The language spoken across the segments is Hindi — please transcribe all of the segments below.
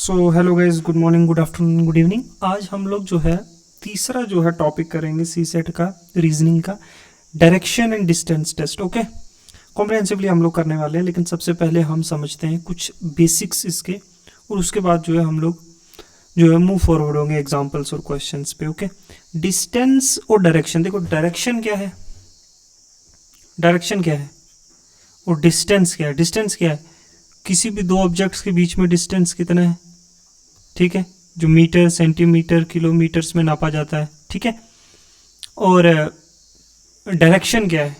So hello guys, good morning, good afternoon, good evening. आज हम लोग जो है तीसरा जो है टॉपिक करेंगे सी सेट का, रीजनिंग का, direction and distance test. Okay, comprehensively हम लोग करने वाले हैं, लेकिन सबसे पहले हम समझते हैं कुछ बेसिक्स इसके, और उसके बाद जो है हम लोग जो है मूव फॉरवर्ड होंगे एग्जाम्पल्स और क्वेश्चंस पे। ओके, डिस्टेंस और डायरेक्शन। देखो, डायरेक्शन क्या है, डायरेक्शन क्या है, और डिस्टेंस क्या है। डिस्टेंस क्या है, किसी भी दो ऑब्जेक्ट्स के बीच में डिस्टेंस कितना है, ठीक है, जो मीटर, सेंटीमीटर, किलोमीटर्स में नापा जाता है, ठीक है। और डायरेक्शन क्या है,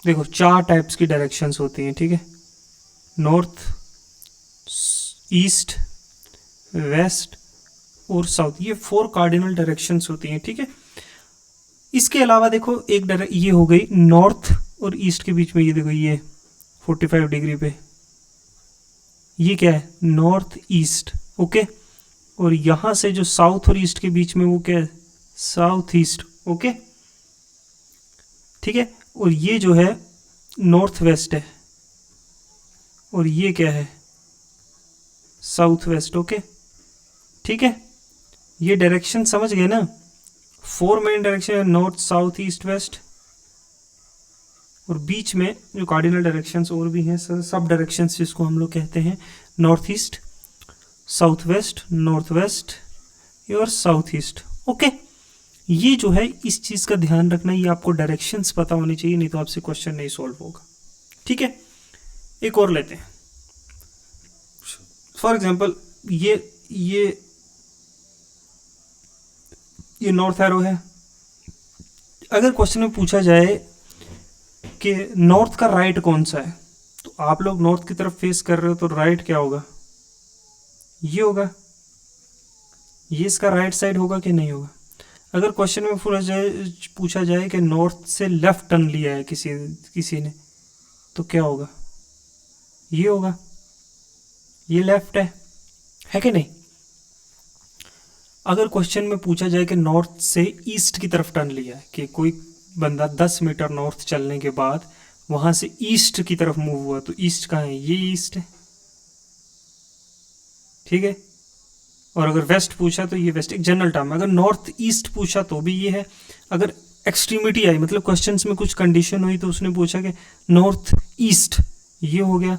देखो चार टाइप्स की डायरेक्शंस होती हैं, ठीक है। नॉर्थ, ईस्ट, वेस्ट और साउथ, ये फोर कार्डिनल डायरेक्शंस होती हैं, ठीक है। इसके अलावा देखो एक ये हो गई नॉर्थ और ईस्ट के बीच में, ये देखो ये 45 डिग्री पे, ये क्या है, नॉर्थ ईस्ट। ओके, और यहां से जो साउथ और ईस्ट के बीच में वो क्या है, साउथ ईस्ट। ओके, ठीक है। और ये जो है नॉर्थ वेस्ट है, और ये क्या है, साउथ वेस्ट। ओके, ठीक है। ये डायरेक्शन समझ गए ना, फोर मेन डायरेक्शन है, नॉर्थ, साउथ, ईस्ट, वेस्ट, और बीच में जो कार्डिनल डायरेक्शंस और भी हैं, सब डायरेक्शंस जिसको हम लोग कहते हैं, north east, south west, north west और साउथ ईस्ट। ओके, ये जो है इस चीज का ध्यान रखना, ये आपको डायरेक्शंस पता होनी चाहिए, नहीं तो आपसे क्वेश्चन नहीं सॉल्व होगा, ठीक है। एक और लेते हैं, फॉर एग्जांपल ये ये नॉर्थ एरो है। अगर क्वेश्चन में पूछा जाए कि नॉर्थ का राइट कौन सा है, तो आप लोग नॉर्थ की तरफ फेस कर रहे हो, तो राइट क्या होगा, ये होगा, ये इसका राइट साइड होगा कि नहीं होगा। अगर क्वेश्चन में पूछा जाए कि नॉर्थ से लेफ्ट टर्न लिया है किसी ने, तो क्या होगा, ये होगा, ये लेफ्ट है कि नहीं। अगर क्वेश्चन में पूछा जाए कि नॉर्थ से ईस्ट की तरफ टर्न लिया है, कि कोई बंदा 10 मीटर नॉर्थ चलने के बाद वहां से ईस्ट की तरफ मूव हुआ, तो ईस्ट कहाँ है, ये ईस्ट है, ठीक है। और अगर वेस्ट पूछा तो ये वेस्ट, एक जनरल टर्म है। अगर नॉर्थ ईस्ट पूछा तो भी ये है। अगर एक्सट्रीमिटी आई, मतलब क्वेश्चंस में कुछ कंडीशन हुई, तो उसने पूछा कि नॉर्थ ईस्ट, ये हो गया,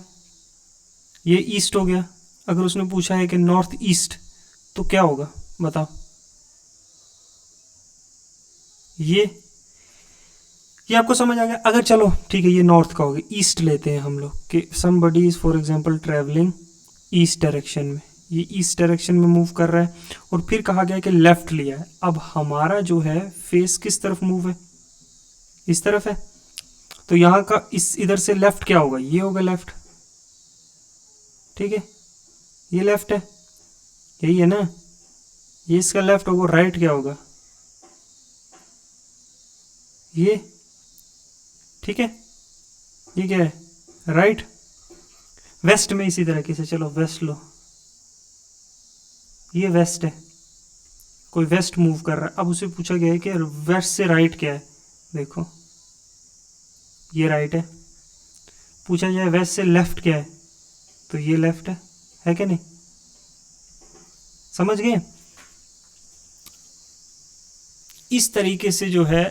ये ईस्ट हो गया। अगर उसने पूछा है कि नॉर्थ ईस्ट, तो क्या होगा बताओ, ये आपको समझ आ गया। अगर चलो ठीक है, ये नॉर्थ का हो गया, ईस्ट लेते हैं हम लोग, कि somebody is for example travelling east direction में, ये ईस्ट डायरेक्शन में मूव कर रहा है, और फिर कहा गया कि लेफ्ट लिया है। अब हमारा जो है फेस किस तरफ मूव है, इस तरफ है, तो यहाँ का इस इधर से लेफ्ट क्या होगा, ये होगा लेफ्ट, ठीक है, ये लेफ्ट है, यही है ना, ये इसका लेफ्ट होगा। राइट क्या होगा, ये, ठीक है, ये क्या है, राइट। वेस्ट में इसी तरीके से, चलो वेस्ट लो, ये वेस्ट है, कोई वेस्ट मूव कर रहा है। अब उसे पूछा गया है कि वेस्ट से राइट क्या है, देखो ये राइट है। पूछा जाए वेस्ट से लेफ्ट क्या है, तो ये लेफ्ट है कि नहीं, समझ गए। इस तरीके से जो है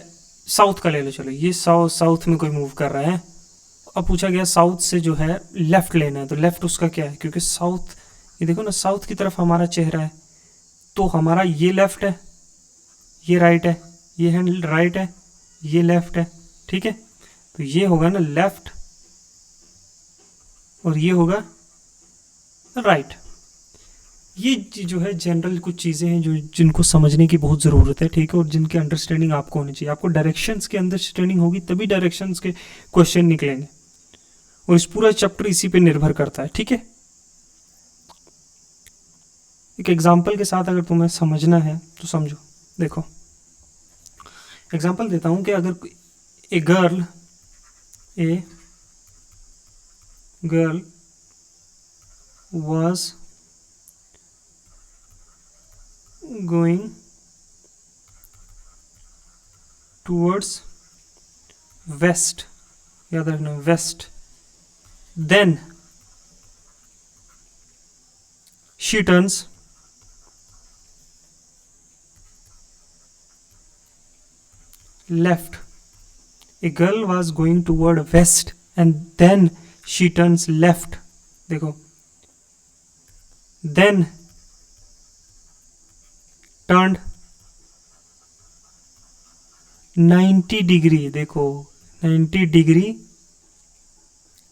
साउथ का ले लो, चलो ये साउथ में कोई मूव कर रहा है। अब पूछा गया साउथ से जो है लेफ्ट लेना है, तो लेफ्ट उसका क्या है, क्योंकि साउथ, ये देखो ना, साउथ की तरफ हमारा चेहरा है, तो हमारा ये लेफ्ट है, ये राइट है, ये हैंड राइट है, ये लेफ्ट है, ठीक है। तो ये होगा ना लेफ्ट, और ये होगा राइट। ये जो है जनरल कुछ चीज़ें हैं जो जिनको समझने की बहुत ज़रूरत है, ठीक है, और जिनके अंडरस्टैंडिंग आपको होनी चाहिए। आपको डायरेक्शंस की अंडरस्टैंडिंग होगी तभी डायरेक्शंस के क्वेश्चन निकलेंगे, और इस पूरा चैप्टर इसी पे निर्भर करता है, ठीक है। एक एग्जाम्पल के साथ अगर तुम्हें समझना है तो समझो। देखो एग्जाम्पल देता हूँ कि अगर a girl was going towards west, याद रखना west, then she turns left. A girl was going toward west and then she turns left. देखो, then turned 90 degree. देखो 90 degree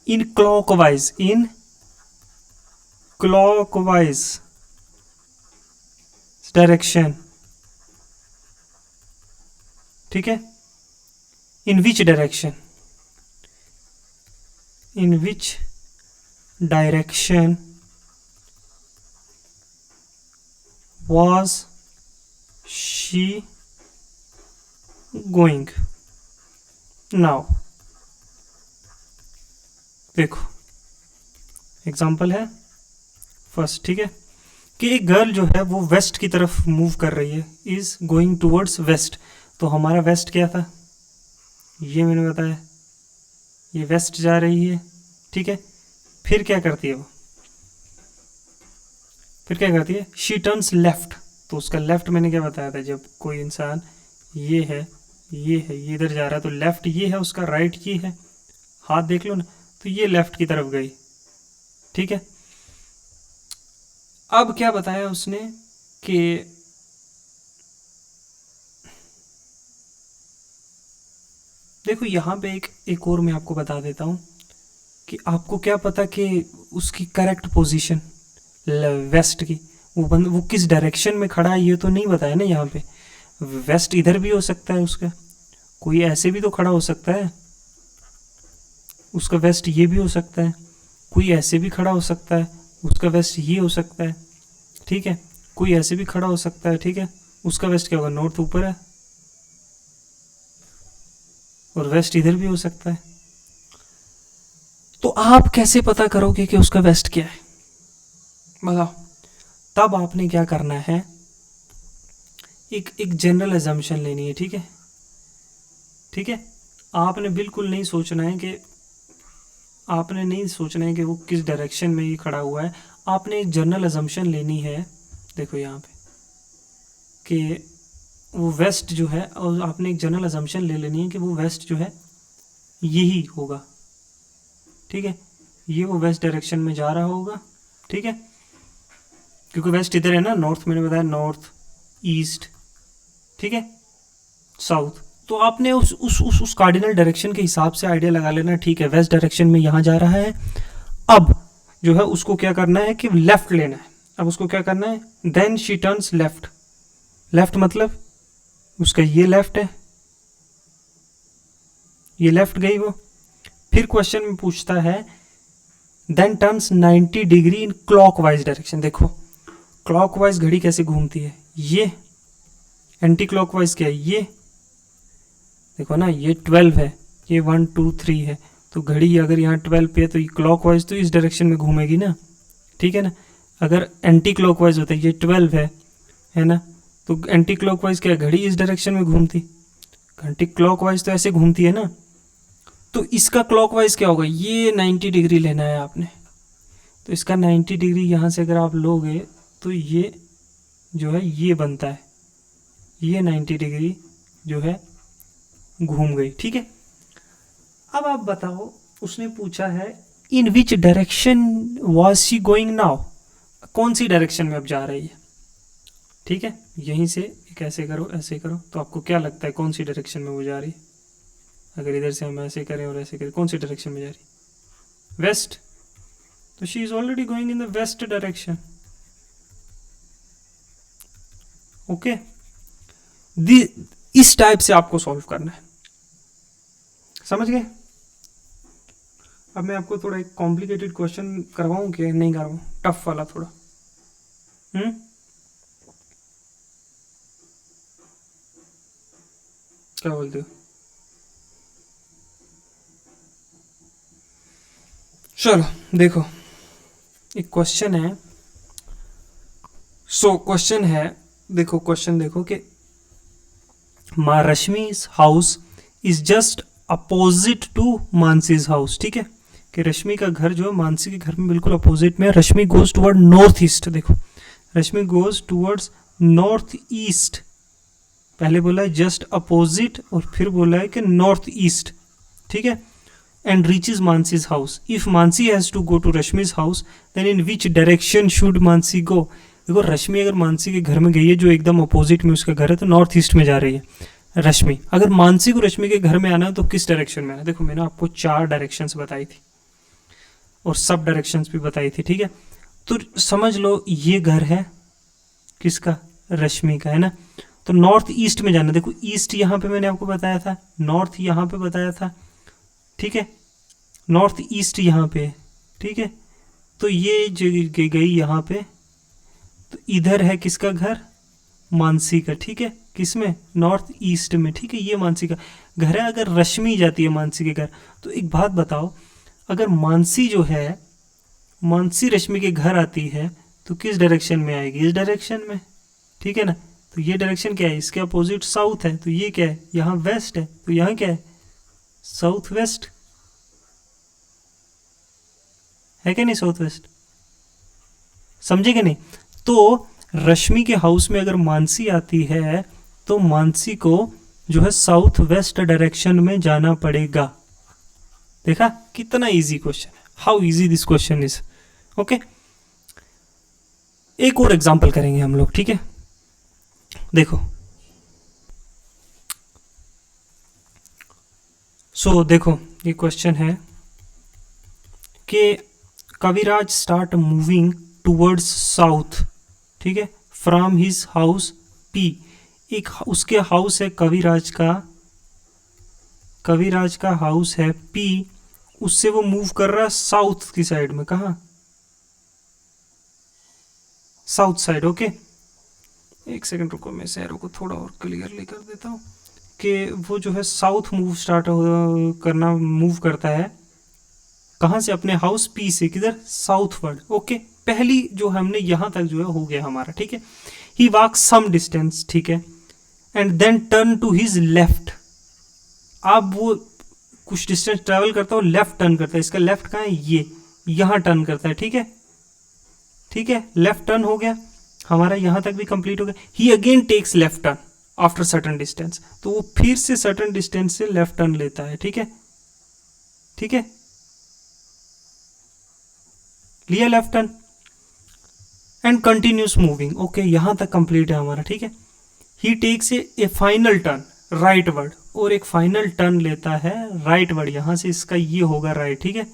in clockwise direction. ठीक है, in which direction was she going? now देखो एग्जाम्पल है फर्स्ट, ठीक है, कि एक गर्ल जो है वो वेस्ट की तरफ मूव कर रही है, इज गोइंग टूवर्ड्स वेस्ट. तो हमारा वेस्ट क्या था, ये मैंने बताया, ये वेस्ट जा रही है, ठीक है. फिर क्या करती है वो, फिर क्या करती है, शी टर्न्स लेफ्ट. तो उसका लेफ्ट मैंने क्या बताया था, जब कोई इंसान ये है ये इधर जा रहा है तो लेफ्ट ये है उसका, राइट ये है, हाथ देख लो ना, तो ये लेफ्ट की तरफ गई, ठीक है. अब क्या बताया उसने कि देखो यहाँ पे एक और मैं आपको बता देता हूँ कि आपको क्या पता कि उसकी करेक्ट पोजीशन वेस्ट की, वो किस डायरेक्शन में खड़ा है ये तो नहीं बताया ना यहाँ पे. वेस्ट इधर भी हो सकता है उसका, कोई ऐसे भी तो खड़ा हो सकता है, उसका वेस्ट ये भी हो सकता है, कोई ऐसे भी खड़ा हो सकता है, उसका वेस्ट ये हो सकता है, ठीक है, कोई ऐसे भी खड़ा हो सकता है, ठीक है, उसका वेस्ट क्या होगा, नॉर्थ ऊपर है और वेस्ट इधर भी हो सकता है. तो आप कैसे पता करोगे कि उसका वेस्ट क्या है, बताओ. तब आपने क्या करना है, एक जनरल अजम्पशन लेनी है, ठीक है, ठीक है. आपने बिल्कुल नहीं सोचना है कि वो किस डायरेक्शन में ये खड़ा हुआ है. आपने एक जनरल अजम्पशन लेनी है, देखो यहाँ पे, कि वो वेस्ट जो है, और आपने एक जनरल अजम्पशन ले लेनी है कि वो वेस्ट जो है यही होगा, ठीक है, ये वो वेस्ट डायरेक्शन में जा रहा होगा, ठीक है, क्योंकि वेस्ट इधर है ना, नॉर्थ मैंने बताया, नॉर्थ ईस्ट, ठीक है, साउथ. तो आपने उस कार्डिनल डायरेक्शन के हिसाब से आइडिया लगा लेना, ठीक है, वेस्ट डायरेक्शन में यहाँ जा रहा है. अब जो है उसको क्या करना है कि लेफ्ट लेना है. अब उसको क्या करना है, then she turns left. Left मतलब उसका ये लेफ्ट है, ये लेफ्ट गई वो. फिर क्वेश्चन में पूछता है then turns 90 degree in clockwise direction. देखो क्लॉकवाइज घड़ी कैसे घूमती है, ये एंटी क्लॉकवाइज क्या है, ये देखो ना, ये 12 है, ये 1 2 3 है, तो घड़ी अगर यहाँ 12 पे है तो ये क्लॉकवाइज तो इस डायरेक्शन में घूमेगी ना, ठीक है ना. अगर एंटी क्लॉकवाइज होता है, ये 12 है ना, तो एंटी क्लॉकवाइज क्या, घड़ी इस डायरेक्शन में घूमती, एंटी क्लॉकवाइज तो ऐसे घूमती है ना. तो इसका क्लॉकवाइज क्या होगा, ये 90 डिग्री लेना है आपने. तो इसका 90 डिग्री यहाँ से अगर आप लोगे तो ये जो है ये बनता है, ये 90 डिग्री जो है घूम गई, ठीक है. अब आप बताओ, उसने पूछा है in which direction was she going now, कौन सी डायरेक्शन में अब जा रही है, ठीक है. यहीं से एक ऐसे करो, ऐसे करो, तो आपको क्या लगता है कौन सी डायरेक्शन में वो जा रही है. अगर इधर से हम ऐसे करें और ऐसे करें, कौन सी डायरेक्शन में जा रही है, वेस्ट. तो she is already going in the west direction. Okay, इस टाइप से आपको सॉल्व करना है, समझ गए. अब मैं आपको थोड़ा एक कॉम्प्लिकेटेड क्वेश्चन करवाऊं कि नहीं करवाऊं, टफ वाला थोड़ा. क्या बोलते हो, चलो देखो, एक क्वेश्चन है. क्वेश्चन है, देखो क्वेश्चन देखो कि महारश्मि's house is just opposite to Mansi's house, ठीक है. कि रश्मि का घर जो है मानसी के घर में बिल्कुल अपोजिट में है। रश्मि गोज टुवर्ड नॉर्थ ईस्ट, देखो रश्मि गोज टुवर्ड्स नॉर्थ ईस्ट, पहले बोला है जस्ट अपोजिट और फिर बोला है कि नॉर्थ ईस्ट, ठीक है। And reaches Mansi's house. If Mansi has to go to Rashmi's house then in which direction should Mansi go. देखो रश्मि अगर मानसी के घर में गई है जो एकदम अपोजिट में उसका घर है तो नॉर्थ ईस्ट में जा रही है रश्मि। अगर मानसी को रश्मि के घर में आना है तो किस डायरेक्शन में आना है। देखो मैंने आपको 4 डायरेक्शंस बताई थी और सब डायरेक्शंस भी बताई थी, ठीक है। तो समझ लो ये घर है किसका, रश्मि का, है ना। तो नॉर्थ ईस्ट में जाना। देखो ईस्ट यहाँ पे मैंने आपको बताया था, नॉर्थ यहाँ पे बताया था, ठीक है। नॉर्थ ईस्ट यहाँ पे, ठीक है। तो ये जो गई यहाँ पे, तो इधर है किसका घर, मानसी का, ठीक है। किसमें, नॉर्थ ईस्ट में, ठीक है। ये मानसी का घर है। अगर रश्मि जाती है मानसी के घर तो एक बात बताओ, अगर मानसी जो है, मानसी रश्मि के घर आती है तो किस डायरेक्शन में आएगी, इस डायरेक्शन में, ठीक है ना। तो ये डायरेक्शन क्या है, इसके अपोजिट साउथ है, तो ये क्या है, यहाँ वेस्ट है, तो यहाँ क्या है, साउथ वेस्ट है क्या नहीं, साउथ वेस्ट, समझे कि नहीं। तो रश्मि के हाउस में अगर मानसी आती है तो मानसी को जो है साउथ वेस्ट डायरेक्शन में जाना पड़ेगा। देखा कितना इजी क्वेश्चन है, how easy this question is, okay. एक और एग्जांपल करेंगे हम लोग, ठीक है। देखो देखो ये क्वेश्चन है कि कविराज स्टार्ट मूविंग टूवर्ड्स साउथ, ठीक है, फ्रॉम हिज हाउस पी। एक उसके हाउस है कविराज का हाउस है पी, उससे वो मूव कर रहा है साउथ की साइड में, कहा, साउथ साइड, ओके। एक सेकंड रुको, मैं शहरों को थोड़ा और क्लियरली कर देता हूँ कि वो जो है साउथ मूव करता है कहाँ से, अपने हाउस पी से, किधर, साउथवर्ड, ओके। पहली जो हमने यहाँ तक जो है हो गया हमारा, ठीक है। ही वॉक सम डिस्टेंस, ठीक है, and then turn to his left. अब वो कुछ डिस्टेंस ट्रेवल करता है और लेफ्ट टर्न करता है। इसका लेफ्ट कहाँ है, ये यहाँ टर्न करता है, ठीक है, ठीक है। लेफ्ट टर्न हो गया हमारा, यहाँ तक भी कंप्लीट हो गया। He again takes left turn after certain distance, तो वो फिर से सर्टन डिस्टेंस से लेफ्ट टर्न लेता है, ठीक है, ठीक है, लिया left turn and continues moving, okay. यहां तक कंप्लीट है हमारा, ठीक है। He takes a final turn rightward, और एक फाइनल टर्न लेता है राइट वर्ड, यहां से इसका ये होगा राइट, ठीक है,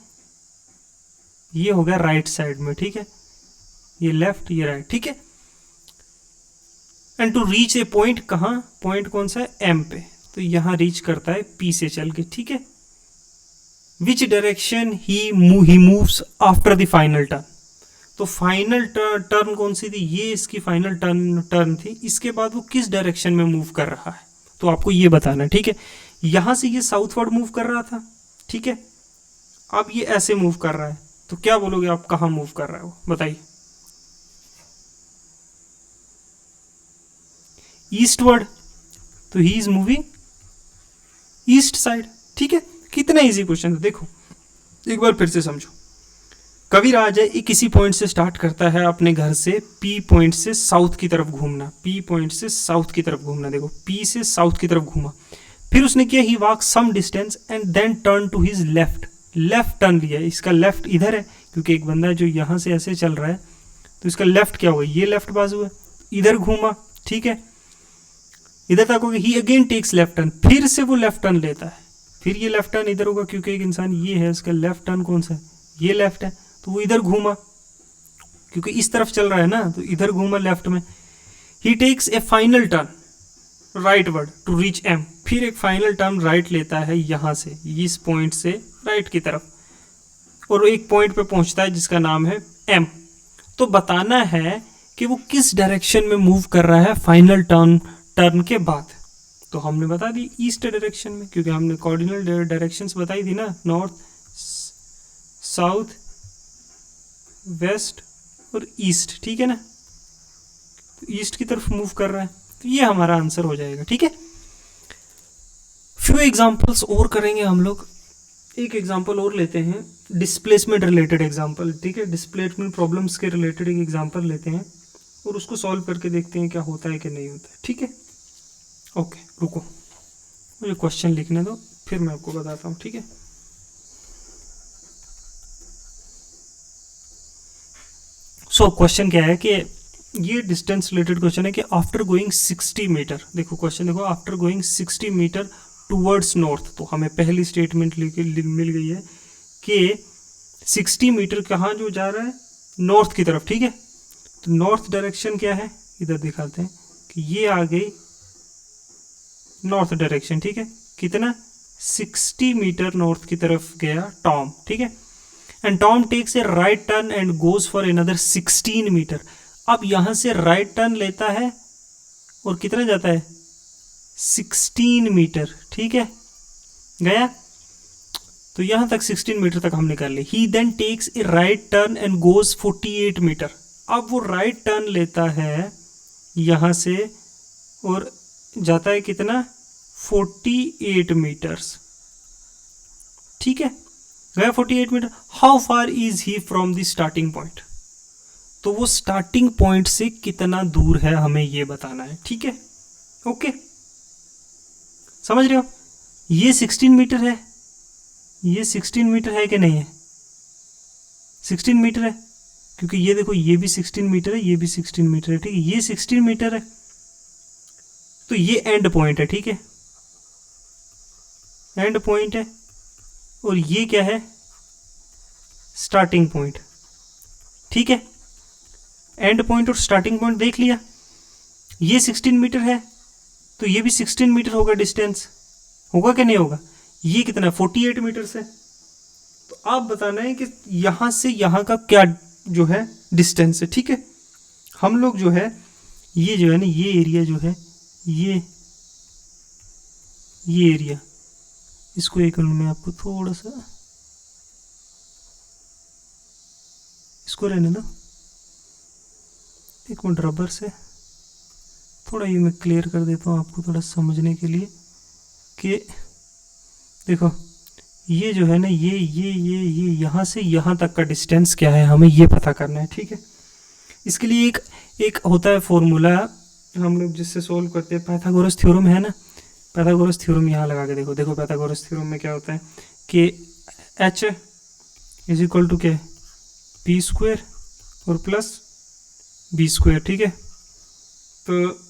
ये होगा राइट साइड में, ठीक है, ये लेफ्ट ये राइट, ठीक है। And to reach a point, कहां, पॉइंट कौन सा है, एम पे, तो यहां रीच करता है पी से चल के, ठीक है। Which direction he moves after the final turn, तो फाइनल टर्न कौन सी थी, ये इसकी फाइनल टर्न थी। इसके बाद वो किस डायरेक्शन में मूव कर रहा है तो आपको ये बताना है, ठीक है। यहां से ये साउथवर्ड मूव कर रहा था, ठीक है। अब ये ऐसे मूव कर रहा है, तो क्या बोलोगे आप, कहां मूव कर रहा है वो, बताइए। ईस्टवर्ड, तो he is moving east side, ठीक है। कितना इजी क्वेश्चन है, देखो एक बार फिर से समझो। कविराज है किसी पॉइंट से स्टार्ट करता है अपने घर से पी पॉइंट से साउथ की तरफ घूमना, पी पॉइंट से साउथ की तरफ घूमना, देखो पी से साउथ की तरफ घूमा, फिर उसने किया he walk some distance and then turn to his left, left turn लिया। इसका लेफ्ट इधर है क्योंकि एक बंदा जो यहाँ से ऐसे चल रहा है तो इसका लेफ्ट क्या हुआ, ये लेफ्ट बाजू है, इधर घूमा, ठीक है, इधर तक होगा। ही अगेन टेक्स लेफ्ट टर्न, फिर से वो लेफ्ट टर्न लेता है, फिर ये लेफ्ट टर्न इधर होगा क्योंकि एक इंसान ये है, इसका लेफ्ट टर्न कौन सा है, ये लेफ्ट है, तो वो इधर घूमा क्योंकि इस तरफ चल रहा है ना, तो इधर घूमा लेफ्ट में। He takes a final turn rightward to reach M, फिर एक फाइनल टर्न राइट लेता है यहाँ से, इस पॉइंट से राइट की तरफ, और एक पॉइंट पे पहुंचता है जिसका नाम है एम। तो बताना है कि वो किस डायरेक्शन में मूव कर रहा है फाइनल टर्न के बाद। तो हमने बता दी ईस्ट डायरेक्शन में, क्योंकि हमने कॉर्डिनल डायरेक्शंस बताई थी ना, नॉर्थ, साउथ, वेस्ट और ईस्ट, ठीक है ना। तो ईस्ट की तरफ मूव कर रहा है, तो ये हमारा आंसर हो जाएगा, ठीक है। फ्यू एग्जांपल्स और करेंगे हम लोग। एक एग्जांपल और लेते हैं, डिस्प्लेसमेंट रिलेटेड एग्जांपल, ठीक है, डिस्प्लेसमेंट प्रॉब्लम्स के रिलेटेड एक एग्जांपल लेते हैं और उसको सॉल्व करके देखते हैं क्या होता है कि नहीं होता है, ठीक है। ओके रुको, मुझे क्वेश्चन लिखने दो, फिर मैं आपको बताता हूँ, ठीक है। सो क्वेश्चन क्या है कि ये डिस्टेंस रिलेटेड क्वेश्चन है कि आफ्टर गोइंग 60 मीटर, देखो क्वेश्चन देखो, after going 60 metre towards north, तो हमें पहली स्टेटमेंट मिल गई है कि 60 मीटर कहाँ जो जा रहा है, नॉर्थ की तरफ, ठीक है। तो नॉर्थ डायरेक्शन क्या है, इधर दिखाते हैं कि ये आ गई नॉर्थ डायरेक्शन, ठीक है। कितना, 60 मीटर नॉर्थ की तरफ गया टॉम, ठीक है। And Tom takes a right turn and goes for another 16 metre. अब यहां से राइट टर्न लेता है और कितना जाता है, 16 मीटर, ठीक है, गया। तो यहां तक 16 मीटर तक हम निकाल ले। He then takes a right turn and goes 48 metre. अब वो राइट टर्न लेता है यहां से और जाता है कितना, 48 मीटर्स, ठीक है, गया 48 metre. How far is he from the starting point, तो वो स्टार्टिंग पॉइंट से कितना दूर है हमें ये बताना है, ठीक है। ओके, समझ रहे हो, ये 16 मीटर है, ये 16 मीटर है कि नहीं है, 16 मीटर है, क्योंकि ये देखो ये भी 16 मीटर है, ये भी 16 मीटर है, ठीक है, ये 16 मीटर है। तो ये एंड पॉइंट है, ठीक है, एंड पॉइंट है, और ये क्या है, स्टार्टिंग पॉइंट, ठीक है। एंड पॉइंट और स्टार्टिंग पॉइंट देख लिया, ये 16 मीटर है तो ये भी 16 मीटर होगा, डिस्टेंस होगा कि नहीं होगा। ये कितना, 48 मीटर से। तो आप बताना है कि यहां से यहां का क्या जो है डिस्टेंस है, ठीक है। हम लोग जो है ये जो है ना, ये एरिया जो है, ये एरिया, इसको एक मिनट में आपको थोड़ा सा इसको रहने दो, एक मिनट, रबर से थोड़ा ये मैं क्लियर कर देता हूँ आपको थोड़ा समझने के लिए कि देखो ये जो है ना, ये यहाँ से यहाँ तक का डिस्टेंस क्या है हमें ये पता करना है, ठीक है। इसके लिए एक होता है फॉर्मूला हम लोग जिससे सोल्व करते हैं, पाइथागोरस थ्योरम है ना, पाइथागोरस थ्योरम यहाँ लगा के देखो, देखो पाइथागोरस थ्योरम में क्या होता है कि h इज इक्वल टू क्या, पी स्क्वायर और प्लस बी स्क्वायर, ठीक है। तो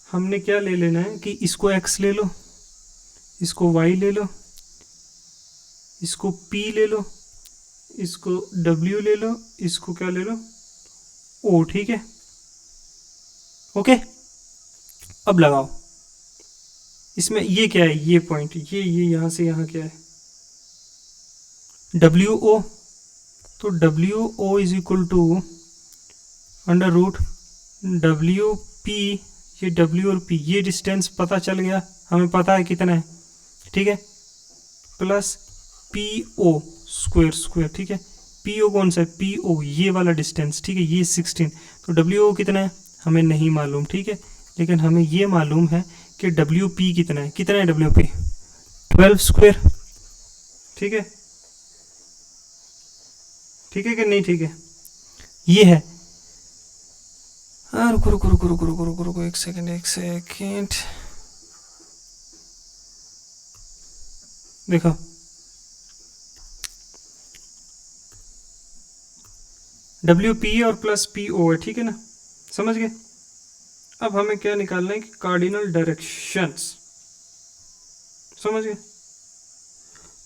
हमने क्या ले लेना है कि इसको x ले लो, इसको y ले लो, इसको p ले लो, इसको w ले लो, इसको क्या ले लो, o, ठीक है। ओके, अब लगाओ इसमें, ये क्या है, ये पॉइंट, ये यहां से यहां क्या है, wo, तो wo is equal to under root WP, ये W और P, ये डिस्टेंस पता चल गया, हमें पता है कितना है, ठीक है, प्लस PO स्क्वायर, ठीक है। PO कौन सा है, PO ये वाला डिस्टेंस, ठीक है, ये 16, तो WO कितना है हमें नहीं मालूम, ठीक है, लेकिन हमें ये मालूम है कि WP कितना है, WP 12 स्क्वायर, ठीक है, ठीक है कि नहीं, ठीक है, ये है। हाँ रुको रुको रुको रुको रुको रुको रुको एक सेकेंड देखो, WP और प्लस PO है, ठीक है ना, समझ गए। अब हमें क्या निकालना है कि कार्डिनल डायरेक्शंस, समझ गए।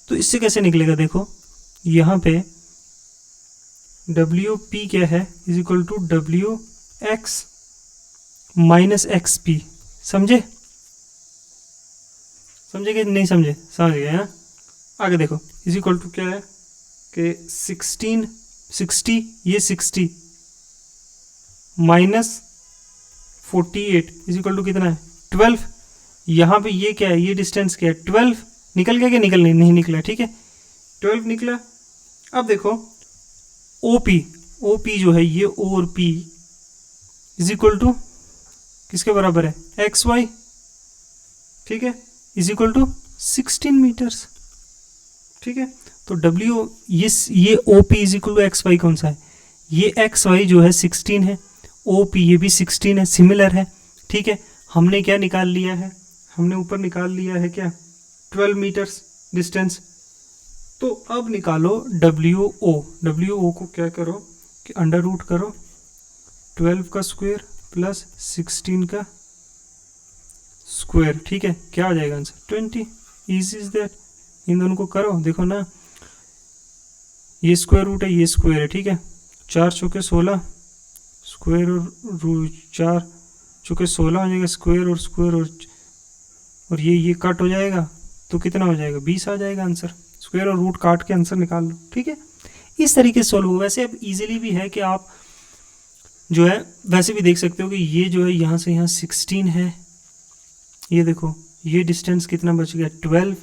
तो इससे कैसे निकलेगा, देखो यहाँ पे WP क्या है, is equal to WX minus XP, समझे, समझे कि नहीं समझे, समझ गए हैं। आगे देखो, इज इक्वल टू क्या है कि 60 ये 60 माइनस 48 इज इक्वल टू कितना है, 12। यहाँ पे ये क्या है, ये डिस्टेंस क्या है, 12 निकल गया कि निकल नहीं निकला, ठीक है, 12 निकला। अब देखो OP जो है ये O और P इज इक्वल टू किसके बराबर है, XY, ठीक है, इज इक्वल टू 16 मीटर्स, ठीक है। तो डब्ल्यू ये O P is equal to X Y कौन सा है, ये एक्स वाई जो है 16 है, ओ पी ये भी 16 है, सिमिलर है। ठीक है, हमने क्या निकाल लिया है, हमने ऊपर निकाल लिया है क्या 12 मीटर्स डिस्टेंस। तो अब निकालो डब्ल्यू ओ को क्या करो कि अंडर रूट करो 12 का स्क्वायर प्लस 16 का स्क्वायर। ठीक है, क्या आ जाएगा आंसर 20। इजी इज दैट, इन दोनों को करो, देखो ना ये स्क्वायर रूट है ये स्क्वायर है। ठीक है, 4 चौके 16 स्क्वायर और 4 चौके 16 हो जाएगा, स्क्वायर और स्क्वायर और ये कट हो जाएगा तो कितना हो जाएगा 20 आ जाएगा आंसर। स्क्वायर और रूट काट के आंसर निकाल लो। ठीक है, इस तरीके से सोल्व हो। वैसे अब इजीली भी है कि आप जो है वैसे भी देख सकते हो कि ये जो है यहाँ से यहाँ 16 है, ये देखो ये डिस्टेंस कितना बच गया 12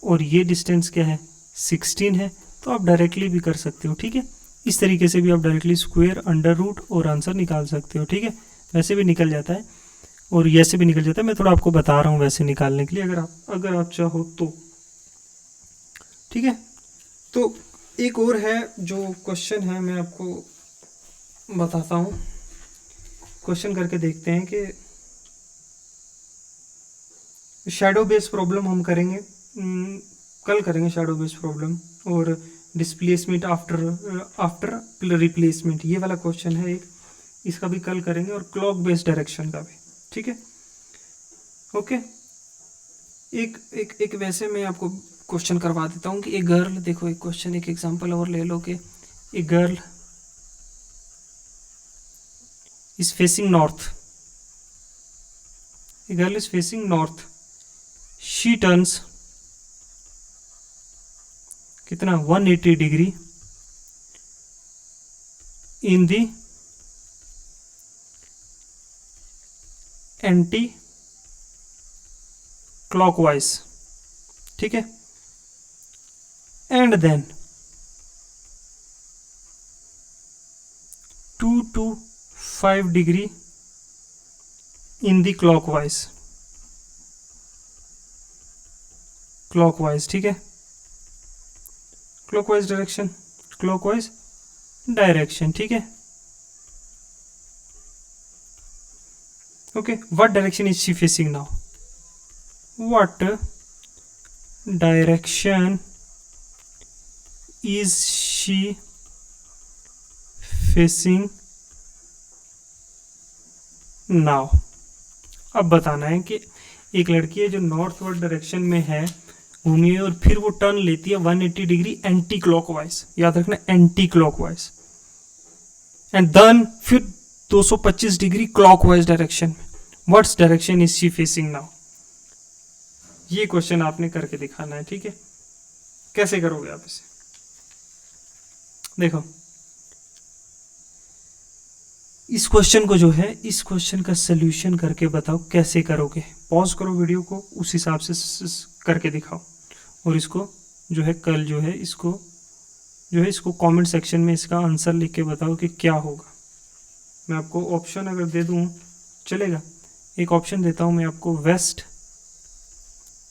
और ये डिस्टेंस क्या है 16 है। तो आप डायरेक्टली भी कर सकते हो। ठीक है, इस तरीके से भी आप डायरेक्टली स्क्वायर अंडर रूट और आंसर निकाल सकते हो। ठीक है, वैसे भी निकल जाता है और ऐसे भी निकल जाता है। मैं थोड़ा आपको बता रहा हूँ वैसे निकालने के लिए, अगर आप चाहो तो। ठीक है, तो एक और है जो क्वेश्चन है, मैं आपको बताता हूँ। क्वेश्चन करके देखते हैं कि शैडो बेस्ड प्रॉब्लम हम करेंगे, कल करेंगे शैडो बेस्ड प्रॉब्लम और डिस्प्लेसमेंट आफ्टर रिप्लेसमेंट, ये वाला क्वेश्चन है एक, इसका भी कल करेंगे और क्लॉक बेस्ड डायरेक्शन का भी। ठीक है, ओके। एक वैसे मैं आपको क्वेश्चन करवा देता हूँ कि एक गर्ल, देखो एक क्वेश्चन, एक एग्जांपल और ले लो कि एक girl is facing north, a girl is facing north, she turns कितना 180 degree in the anticlockwise. ठीक है, and then 2 to 5 degree in the clockwise. ठीक है, क्लॉकवाइज डायरेक्शन। ठीक है, okay. What direction is she facing now, what direction is she facing now. अब बताना है कि एक लड़की है जो नॉर्थवर्ड डायरेक्शन में है घूमी है और फिर वो टर्न लेती है 180 डिग्री एंटी क्लॉकवाइज, याद रखना एंटी क्लॉकवाइज, एंड देन फिर 225 डिग्री क्लॉकवाइज डायरेक्शन में। What's direction is she facing now, ये क्वेश्चन आपने करके दिखाना है। ठीक है, कैसे करोगे आप इसे, देखो इस क्वेश्चन को जो है, इस क्वेश्चन का सोल्यूशन करके बताओ कैसे करोगे। पॉज करो वीडियो को, उस हिसाब से करके दिखाओ और इसको जो है कल जो है इसको कमेंट सेक्शन में इसका आंसर लिख के बताओ कि क्या होगा। मैं आपको ऑप्शन अगर दे दूं चलेगा, एक ऑप्शन देता हूं मैं आपको वेस्ट,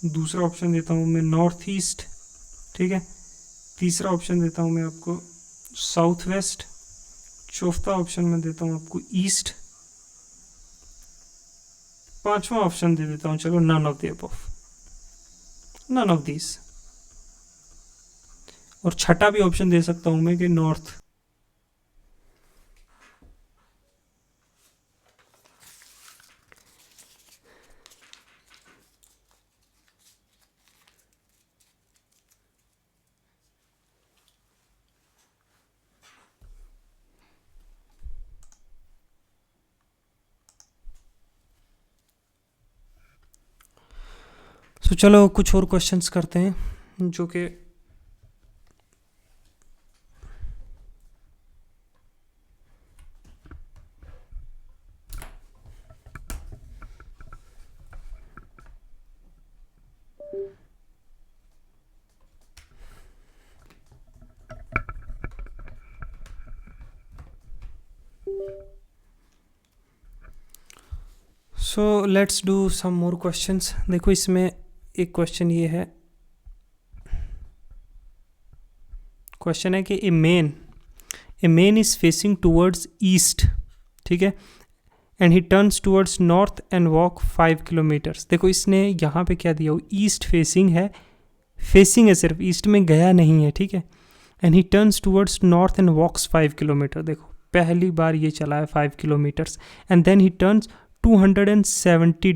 दूसरा ऑप्शन देता हूं मैं नॉर्थ ईस्ट, ठीक है, तीसरा ऑप्शन देता हूं मैं आपको साउथ वेस्ट, चौथा ऑप्शन में देता हूं आपको ईस्ट, पांचवा ऑप्शन दे देता हूं चलो none of the above, none of this, और छठा भी ऑप्शन दे सकता हूं मैं कि नॉर्थ। तो चलो कुछ और क्वेश्चंस करते हैं जो कि so let's do some more questions. देखो इसमें एक क्वेश्चन ये है क्वेश्चन है कि a man is facing towards east, ठीक है, and he turns towards north and walk 5 kilometers. देखो इसने यहाँ पे क्या दिया हो, ईस्ट फेसिंग है, सिर्फ ईस्ट में गया नहीं है, ठीक है। And he turns towards north and walks 5 kilometer, देखो पहली बार ये चला है 5 kilometers. And then he turns 270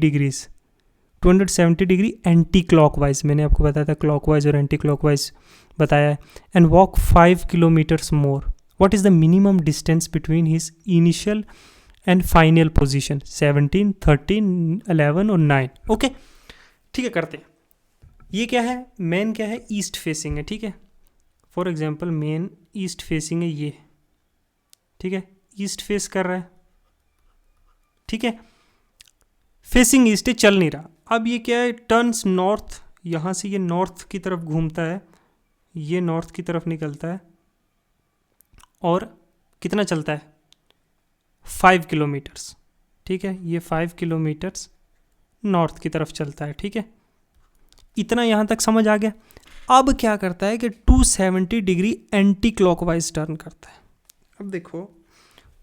degree anti clockwise, मैंने आपको बताया था क्लॉकवाइज और एंटी क्लॉकवाइज बताया है। And walk 5 kilometres more. What is the minimum distance between his initial and final position? 17, 13, 11 और 9। ओके ठीक है, करते हैं। ये क्या है, मैन क्या है, ईस्ट फेसिंग है, ठीक है। For example man east facing है ये, ठीक है, ईस्ट फेस कर रहा है, ठीक है, फेसिंग ईस्ट है, चल नहीं रहा। अब ये क्या है, टर्न्स नॉर्थ, यहाँ से ये नॉर्थ की तरफ घूमता है, ये नॉर्थ की तरफ निकलता है और कितना चलता है, 5 किलोमीटर्स, ठीक है, ये 5 किलोमीटर्स नॉर्थ की तरफ चलता है, ठीक है। इतना यहाँ तक समझ आ गया। अब क्या करता है कि 270 डिग्री एंटी क्लॉकवाइज टर्न करता है। अब देखो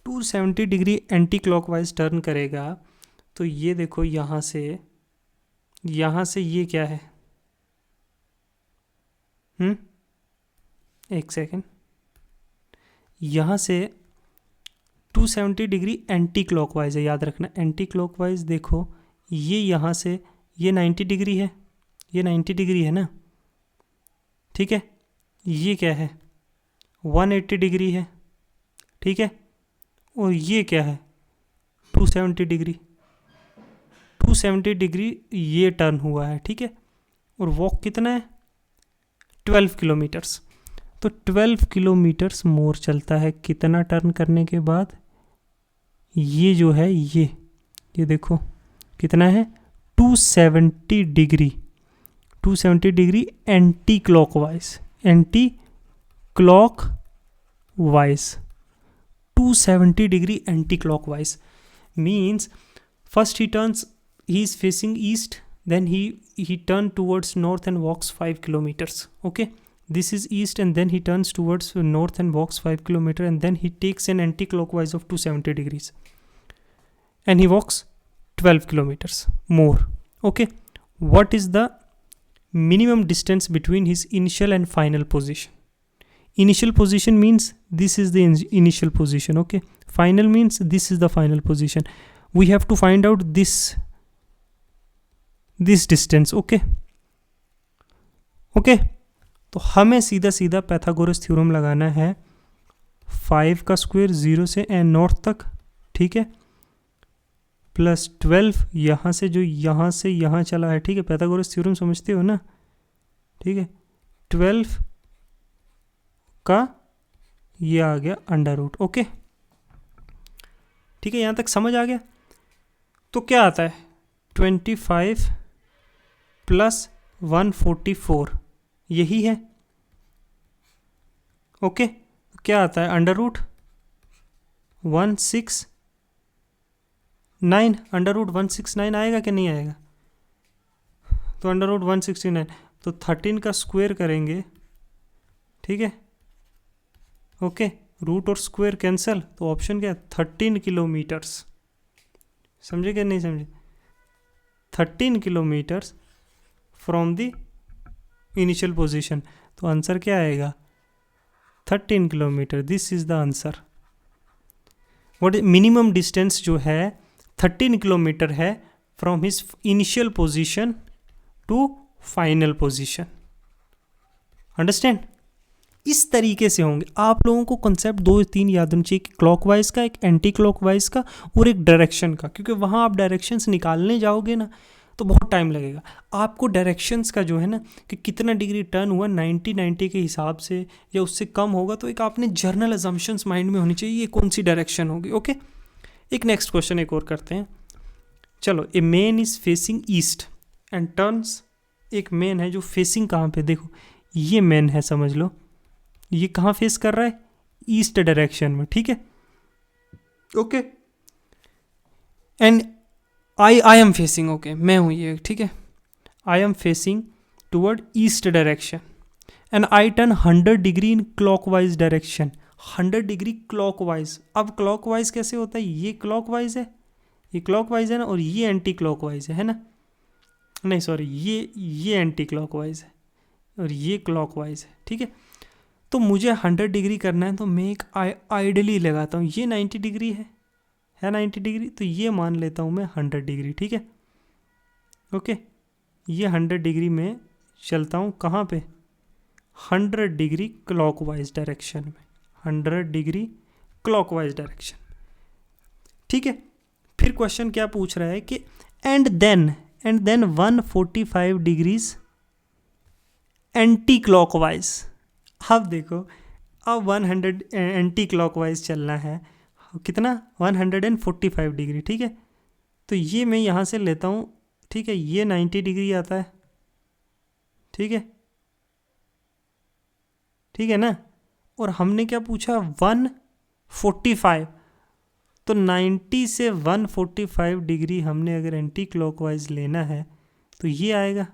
270 डिग्री एंटी क्लॉकवाइज टर्न करेगा तो ये देखो यहाँ से ये क्या है, एक सेकेंड, यहाँ से 270 डिग्री एंटी क्लॉकवाइज है, याद रखना एंटी क्लॉकवाइज। देखो ये यहाँ से ये 90 डिग्री है, ये 90 डिग्री है ना, ठीक है, ये क्या है 180 डिग्री है, ठीक है, और ये क्या है 270 डिग्री, 270 डिग्री ये टर्न हुआ है, ठीक है। और वॉक कितना है 12 किलोमीटर्स, तो 12 किलोमीटर्स मोर चलता है कितना टर्न करने के बाद, ये जो है ये देखो कितना है 270 degree anti clockwise 270 degree anti clockwise means first he is facing east, then he turned towards north and walks 5 kilometers. Okay, this is east and then he turns towards north and walks 5 kilometers and then he takes an anti-clockwise of 270 degrees and he walks 12 kilometers more. Okay, what is the minimum distance between his initial and final position? Initial position means this is the initial position, okay, final means this is the final position. We have to find out this distance. okay तो हमें सीधा पैथागोरस थ्योरम लगाना है, 5 का स्क्वायर 0 से एन नॉर्थ तक, ठीक है, प्लस 12 यहाँ से जो यहाँ से यहाँ चला है, ठीक है, पैथागोरस थ्योरम समझते हो ना, ठीक है, 12 का ये आ गया अंडर रूट। ओके ठीक है, यहाँ तक समझ आ गया। तो क्या आता है 25 प्लस 144, यही है। ओके क्या आता है अंडर रूट 169, अंडर रूट 169 आएगा कि नहीं आएगा? तो अंडर रूट 169, तो 13 का स्क्वायर करेंगे, ठीक है, ओके, रूट और स्क्वायर कैंसिल, तो ऑप्शन क्या है 13 किलोमीटर्स। समझे क्या नहीं समझे? 13 kilometers from the initial position, तो आंसर क्या आएगा 13 kilometer. This is the answer. What minimum distance जो है 13 किलोमीटर है from his initial position to final position. Understand? इस तरीके से होंगे। आप लोगों को कॉन्सेप्ट 2-3 याद होना चाहिए, क्लॉकवाइज का, एक एंटी क्लॉकवाइज का और एक डायरेक्शन का, क्योंकि वहाँ आप डायरेक्शंस निकालने जाओगे ना तो बहुत टाइम लगेगा। आपको डायरेक्शंस का जो है ना कि कितना डिग्री टर्न हुआ 90 के हिसाब से या उससे कम होगा, तो एक आपने जर्नल अजम्पशंस माइंड में होनी चाहिए, ये कौन सी डायरेक्शन होगी। ओके एक नेक्स्ट क्वेश्चन एक और करते हैं। चलो, ए man is facing east and turns, एक मैन है जो फेसिंग कहाँ पे, देखो ये मैन है, समझ लो ये कहाँ फेस कर रहा है, ईस्ट डायरेक्शन में, ठीक है, okay, and I am facing, okay मैं हूँ ये, ठीक है, I am facing toward east direction and I turn 100 degree in clockwise direction, 100 degree clockwise. अब क्लॉकवाइज कैसे होता है, ये क्लॉकवाइज है, ये क्लॉकवाइज है ना, और ये एंटी क्लॉकवाइज है ना, नहीं सॉरी, ये एंटी क्लॉकवाइज है और ये क्लॉकवाइज है, ठीक है। तो मुझे 100 डिग्री करना है, तो मैं एक आइडली लगाता हूँ, ये 90 डिग्री है 90 डिग्री, तो ये मान लेता हूँ मैं 100 डिग्री, ठीक है। ओके, ये 100 डिग्री में चलता हूँ कहाँ पे, 100 डिग्री क्लॉकवाइज डायरेक्शन में, 100 डिग्री क्लॉकवाइज डायरेक्शन, ठीक है। फिर क्वेश्चन क्या पूछ रहा है कि and then 145 degrees anti clockwise. अब देखो, अब 100 एंटी क्लॉकवाइज चलना है, कितना 145 डिग्री, ठीक है। तो ये मैं यहाँ से लेता हूँ, ठीक है, ये 90 डिग्री आता है, ठीक है, ठीक है ना। और हमने क्या पूछा 145, तो 90 से 145 डिग्री हमने अगर एंटी क्लॉकवाइज लेना है तो ये आएगा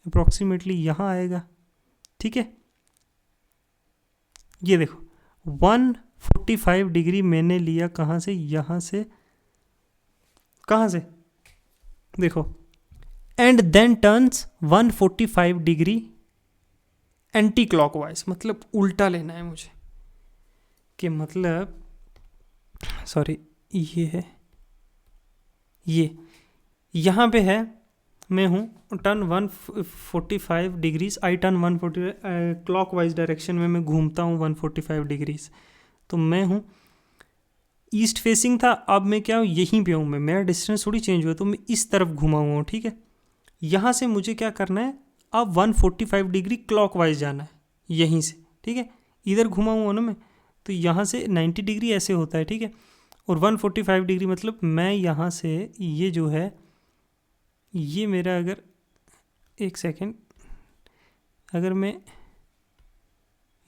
अप्रॉक्सीमेटली, यहाँ आएगा, ठीक है। ये देखो 145 डिग्री मैंने लिया कहाँ से, यहाँ से, कहाँ से, देखो, and then turns 145 degree anti clockwise, मतलब उल्टा लेना है मुझे, कि मतलब सॉरी, ये है, ये यहाँ पे है, मैं हूँ turn 145 degrees, I turn 140 clockwise direction में मैं घूमता हूँ 145 डिग्रीज, तो मैं हूँ ईस्ट फेसिंग था, अब मैं क्या हूँ, यहीं पे हूँ मैं, मेरा डिस्टेंस थोड़ी चेंज हुआ, तो मैं इस तरफ घुमा हुआ हूँ, ठीक है। यहाँ से मुझे क्या करना है, अब 145 डिग्री क्लॉकवाइज जाना है यहीं से, ठीक है, इधर घुमा हुआ ना मैं, तो यहाँ से 90 डिग्री ऐसे होता है, ठीक है, और 145 डिग्री मतलब मैं यहाँ से, ये जो है, ये मेरा अगर, एक सेकेंड, अगर मैं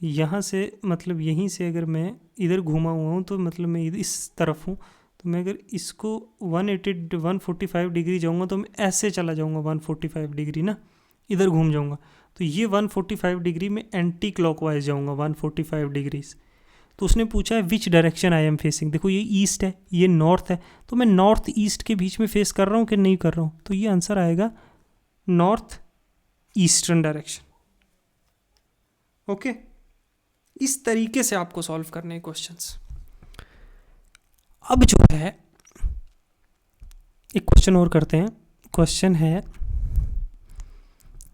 यहाँ से, मतलब यहीं से अगर मैं इधर घुमा हुआ हूँ, तो मतलब मैं इस तरफ हूँ, तो मैं अगर इसको 145 डिग्री जाऊँगा तो मैं ऐसे चला जाऊँगा 145 डिग्री ना, इधर घूम जाऊँगा, तो ये 145 डिग्री में एंटी क्लॉकवाइज जाऊँगा 145 डिग्रीज। तो उसने पूछा है which direction I am facing, देखो ये ईस्ट है, ये नॉर्थ है, तो मैं नॉर्थ ईस्ट के बीच में फेस कर रहा हूँ कि नहीं कर रहा हूँ, तो ये आंसर आएगा नॉर्थ ईस्टर्न डायरेक्शन। ओके, इस तरीके से आपको सॉल्व करने हैं क्वेश्चंस। अब जो है एक क्वेश्चन और करते हैं, क्वेश्चन है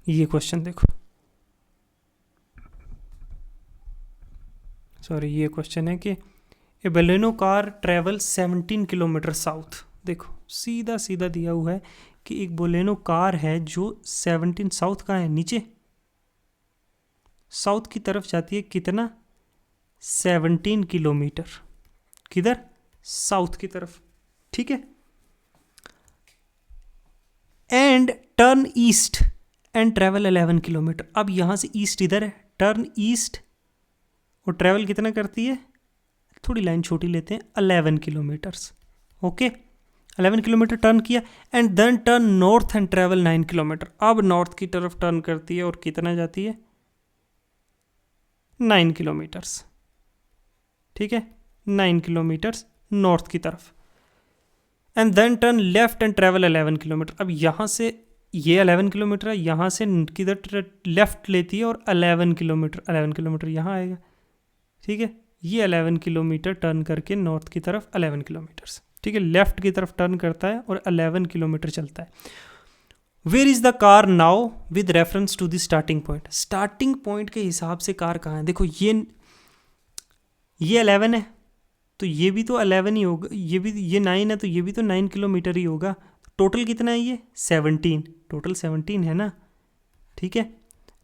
ये, क्वेश्चन देखो, सॉरी, ये क्वेश्चन है कि a Baleno car travel 17 kilometre south. देखो सीधा सीधा दिया हुआ है कि एक बोलेनो कार है जो 17 साउथ का है, नीचे साउथ की तरफ जाती है, कितना 17 किलोमीटर, किधर साउथ की तरफ, ठीक है। And turn east and travel 11 kilometer. अब यहाँ से ईस्ट इधर है, टर्न ईस्ट और ट्रेवल कितना करती है, थोड़ी लाइन छोटी लेते हैं, 11 किलोमीटर्स, ओके, 11 किलोमीटर टर्न किया, and then turn north and travel 9 kilometer. अब नॉर्थ की तरफ टर्न करती है और कितना जाती है, 9 किलोमीटर्स, ठीक है, 9 किलोमीटर्स नॉर्थ की तरफ, and then turn left and travel 11 kilometer. अब यहाँ से ये 11 किलोमीटर है, यहाँ से किधर लेफ्ट लेती है और 11 किलोमीटर यहाँ आएगा, ठीक है। ये 11 किलोमीटर टर्न करके नॉर्थ की तरफ 11 किलोमीटर्स, ठीक है, लेफ्ट की तरफ टर्न करता है और 11 किलोमीटर चलता है। Where is the car now with reference to the starting point. Starting point के हिसाब से कार कहाँ है, देखो ये 11 है, तो ये भी तो 11 ही होगा, ये 9 है, तो ये भी तो 9 किलोमीटर ही होगा। टोटल कितना है ये 17, टोटल 17 है ना, ठीक है।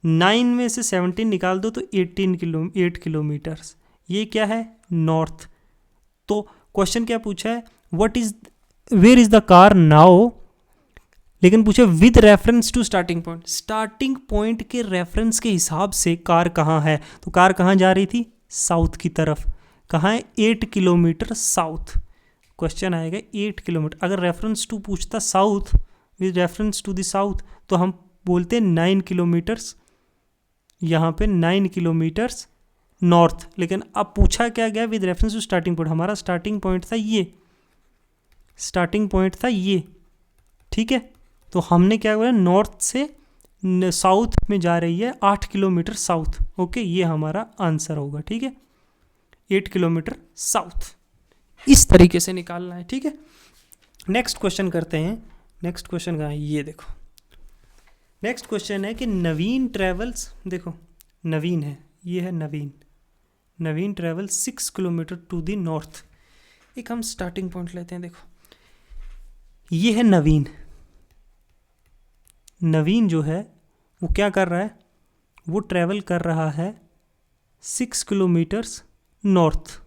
9 में से 17 निकाल दो तो 8 किलोमीटर्स, ये क्या है नॉर्थ। तो क्वेश्चन क्या पूछा है, where is the car now, लेकिन पूछे with reference to starting point. Starting point के रेफरेंस के हिसाब से कार कहाँ है, तो कार कहाँ जा रही थी, साउथ की तरफ, कहाँ है 8 किलोमीटर साउथ। क्वेश्चन आएगा 8 किलोमीटर, अगर रेफरेंस टू पूछता south, with reference to the south, तो हम बोलते हैं 9 किलोमीटर्स यहाँ पे 9 किलोमीटर्स नॉर्थ। लेकिन अब पूछा क्या गया, with reference to starting point. हमारा स्टार्टिंग पॉइंट था ये, स्टार्टिंग पॉइंट था ये, ठीक है। तो हमने क्या बोला, नॉर्थ से साउथ में जा रही है 8 किलोमीटर साउथ। ओके, ये हमारा आंसर होगा, ठीक है, 8 किलोमीटर साउथ। इस तरीके से निकालना है, ठीक है। नेक्स्ट क्वेश्चन करते हैं। नेक्स्ट क्वेश्चन कहाँ है, ये देखो। नेक्स्ट क्वेश्चन है कि नवीन ट्रेवल्स, देखो नवीन है, ये है Naveen. Naveen travel 6 kilometre to the north. एक हम स्टार्टिंग पॉइंट लेते हैं, देखो ये है नवीन। नवीन जो है वो क्या कर रहा है, वो ट्रेवल कर रहा है 6 किलोमीटर्स नॉर्थ,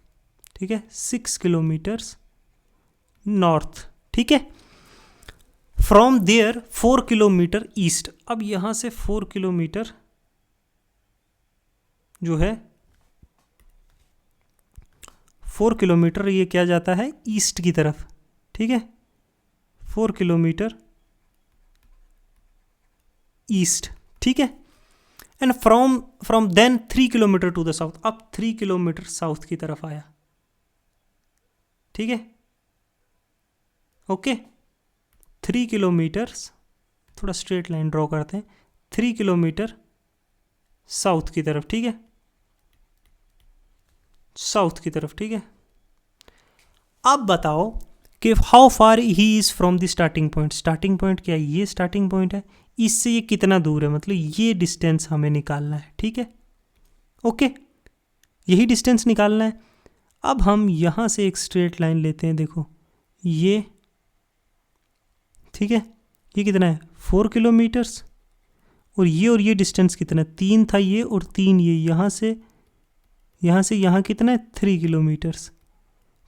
ठीक है, 6 किलोमीटर्स नॉर्थ, ठीक है। From there 4 kilometer east. अब यहां से 4 किलोमीटर जो है, 4 किलोमीटर ये क्या जाता है, ईस्ट की तरफ, ठीक है, 4 किलोमीटर ईस्ट, ठीक है। And from then 3 kilometer to the south. अब 3 किलोमीटर साउथ की तरफ आया, ठीक है, ओके। 3 किलोमीटर्स, थोड़ा स्ट्रेट लाइन ड्रॉ करते हैं, 3 किलोमीटर साउथ की तरफ, ठीक है, साउथ की तरफ, ठीक है। अब बताओ कि how far he is from the starting point. Starting point क्या है, ये स्टार्टिंग पॉइंट है, इससे ये कितना दूर है, मतलब ये डिस्टेंस हमें निकालना है, ठीक है, ओके, यही डिस्टेंस निकालना है। अब हम यहाँ से एक स्ट्रेट लाइन लेते हैं, देखो ये, ठीक है, ये कितना है 4 किलोमीटर्स, और ये डिस्टेंस कितना है, 3 था ये और 3 ये, यहाँ से यहाँ कितना है 3 किलोमीटर्स,